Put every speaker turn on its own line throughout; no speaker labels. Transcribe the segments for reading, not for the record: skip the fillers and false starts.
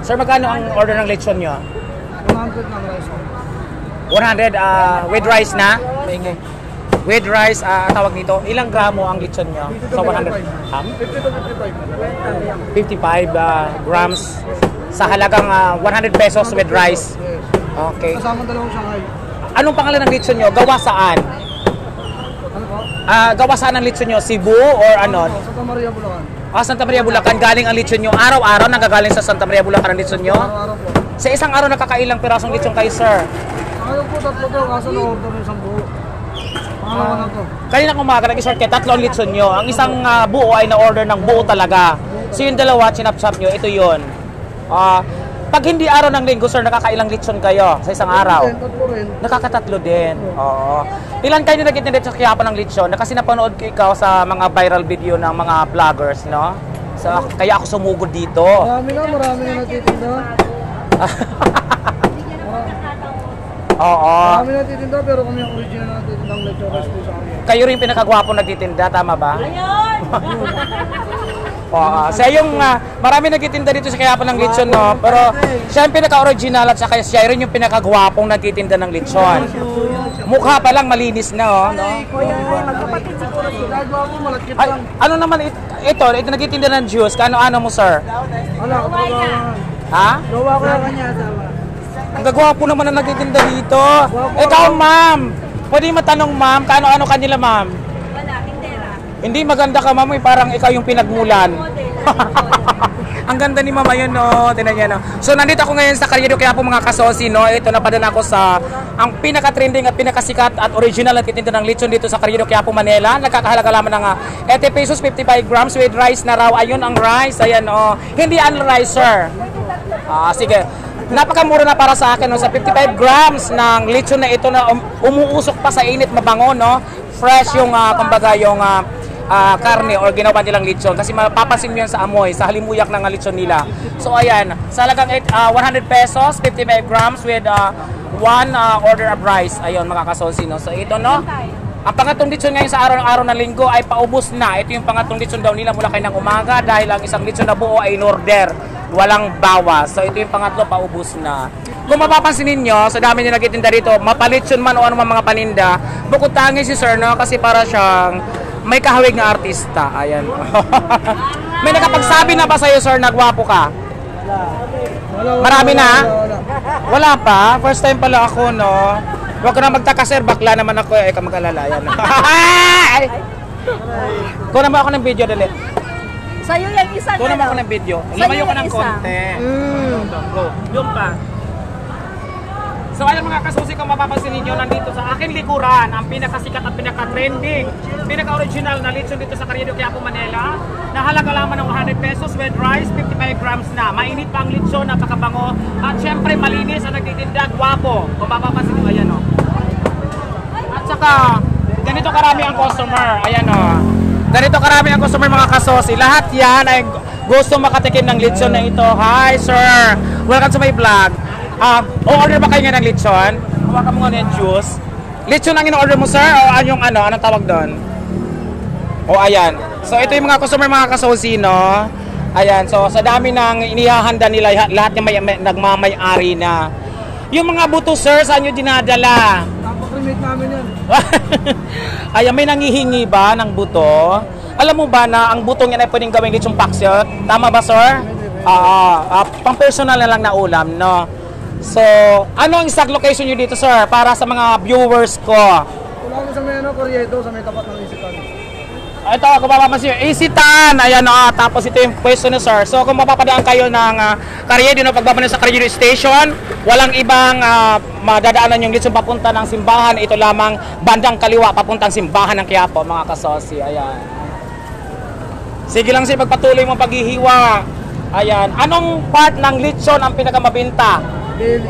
Sir, magkano ang order ng lechon nyo?
100 na rice.
100 with rice na? With rice, tawag nito. Ilang gramo ang lechon nyo? So 100?
50 to 55.
55 grams sa halagang 100 pesos with rice.
Yes.
Okay.
Kasama dalawang Shanghai.
Anong pangalan ng lechon nyo? Gawa saan?
Ano po?
Gawa saan ang lechon nyo? Cebu or ano?
Santa Maria, Bulacan.
Santa Maria, Bulacan. Galing ang lechon nyo. Araw-araw nanggagaling sa Santa Maria, Bulacan ang lechon nyo?
Araw-araw po.
Sa isang araw nakakailang pirasong lechon kayo, sir?
Ngayon po, tatlo to. Kaso na-order yung isang buo. Pangalawa na to.
Kanina umaga, nag-short kayo, 3 lechon nyo. Ang isang buo ay na-order ng buo talaga. So yung dalawa, chinap-chop nyo, ito yun. Pag hindi araw ng linggo, sir, nakakailang lechon kayo sa isang araw?
Tatlo rin.
Nakakatatlo din. Oo. Ilan kayo nagtitinda sa Quiapo ng lechon? Kasi napanood ko ikaw sa mga viral video ng mga vloggers, no? Kaya ako sumugod dito.
Marami na natitinda.
Oo.
Marami na natitinda, pero kami ang original na natitindang lechon rice po sa amin.
Kayo rin pinakagwapo nagtitinda, tama ba?
Ayun!
Oo. Siya yung marami nagtitinda dito sa Quiapo ng lechon, no? Pero siya yung pinaka-original at saka siya rin yung pinakagwapong nagtitinda ng lechon. Mukha pa lang malinis na, oh, no?
Magkapatid siguro sila.
Gagawa po, malakit
Ay,
lang.
ano naman ito nagtitinda ng juice. Kano-ano mo, sir?
Wala, kapagawa.
Ha?
Gawa ko lang kanya, asawa.
Ang gagwapo naman na nagtitinda dito. Ikaw, ma'am. Pwede matanong, ma'am, kano-ano kanila, ma'am?
Wala, tindera.
Hindi maganda ka, ma'am. Parang ikaw yung pinagmulan. Ang ganda ni mama yun, no? Tinan niya, no? So, nandito ako ngayon sa Carriedo, kaya po mga kasosi, no? Ito, napadala ako sa ang pinaka-trending at pinakasikat at original na titinda ng lechon dito sa Carriedo, kaya po Manila. Nagkakahalaga lamang ng 80 pesos, 55 grams with rice na raw. Ayun ang rice. Ayan, oh. Hindi ang rice, sir. Sige. Napakamura na para sa akin, no? Sa 55 grams ng lechon na ito na umuusok pa sa init, mabango, no? Fresh yung, kumbaga, yung karne or ginawa nilang lechon kasi mapapansin mo yan sa amoy, sa halimuyak ng lechon nila. So ayan, sa halagang 100 pesos, 55 grams with one order of rice. Ayun mga kasosi, no? So ito, no? Ang pangatong lechon ngayon sa araw ng linggo ay paubos na. Ito yung pangatong lechon daw nila mula kayo ng umaga dahil ang isang lechon na buo ay in order. Walang bawas. So ito yung pangatlo, paubos na. Kung mapapansin ninyo, sa dami nila nagtitinda dito, mapalechon man o ano man mga paninda, bukod tangi si sir, no? Kasi para siyang may kahawig na artista. Ayan. May nakapagsabi na ba sa'yo, sir, na gwapo ka? Marami na? Wala pa? First time pala ako, no? Huwag ka na magtaka, sir. Bakla naman ako. Ikaw mag-alala. Ayan. Kuha naman ako ng video, dali.
Sa'yo yung isang
Kuha naman ako ng video. Lumayo ka ng konti. Go. Yung pa. So ayan mga kasusi, kung mapapansin ninyo, nandito sa aking likuran ang pinakasikat at pinaka-trending, pinaka-original na lechon dito sa Carriedo, Quiapo, Manila, na halaga lamang ng 100 pesos with rice, 55 grams na. Mainit pa ang lechon, napakabango, at syempre malinis ang nagtitinda, gwapo. Kung mapapansin nyo, ayan o. At saka, ganito karami ang customer, ayan o. Ganito karami ang customer mga kasusi. Lahat yan ay gusto makatikim ng lechon na ito. Hi sir, welcome to my vlog. O-order ba kayo nga ng lechon? Hawakan mo nga yung juice. Lechon ang in-order mo, sir? O yung ano? Anong tawag doon? O, ayan. So, ito yung mga customer, mga kasosi, no? Ayan. So, sa dami ng inihahanda nila, lahat yung nagmamay-ari na. Yung mga buto, sir, saan nyo dinadala?
Napakrimate namin yan.
Ayan, may nangihingi ba ng buto? Alam mo ba na ang butong yan ay pwedeng gawing lechong paksiot? Tama ba, sir? Pang-personal na lang na ulam, no? So, ano ang exact location nyo dito, sir? Para sa mga viewers ko.
Wala ko sa may Carriedo, sa may tapat ng isipan.
Ito, kung mapapansin nyo, Isitan! Ayan, tapos ito yung pwesto na, sir. So, kung mapapadaan kayo ng Carriedo, pagbaba sa Carriedo Station, walang ibang madadaanan yung lechon papunta ng simbahan. Ito lamang bandang kaliwa, papuntang simbahan ng Quiapo, mga kasosi. Ayan. Sige lang, sir, pagpatuloy mo paghihiwa. Ayan. Anong part ng lechon ang pinakamabinta?
Belly.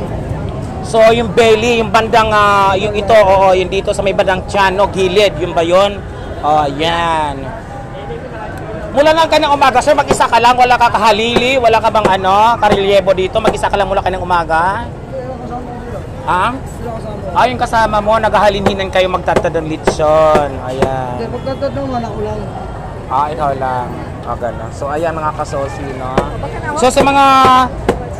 So, yung belly, yung bandang, yung ito, oo, yung dito sa may bandang tiyan, no, gilid, yun ba yun? Oh, yan. Mula ng kanyang umaga, sir, mag-isa ka lang, wala ka kahalili, wala ka bang karelyebo dito, mag-isa ka lang mula kanyang umaga? Ha? Yung kasama mo, naghahalinhinan kayo magtatad ng lechon. Ayan.
Hindi, pagtatad naman ako lang.
Ikaw lang. Gano'n. So, ayan mga kasosi, no? So, sa mga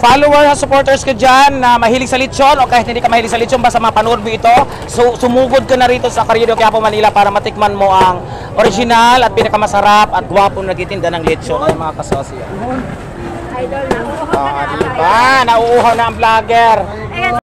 follower at supporters ko dyan na mahilig sa lechon o kahit hindi ka mahilig sa lechon, basta mapanood mo ito, so, sumugod ka na rito sa Carriedo Quiapo, Manila para matikman mo ang original at pinakamasarap at gwapong nagtitinda ng lechon ng mga kasosyo.
Idol na.
Diba? Nauuhaw na ang vlogger.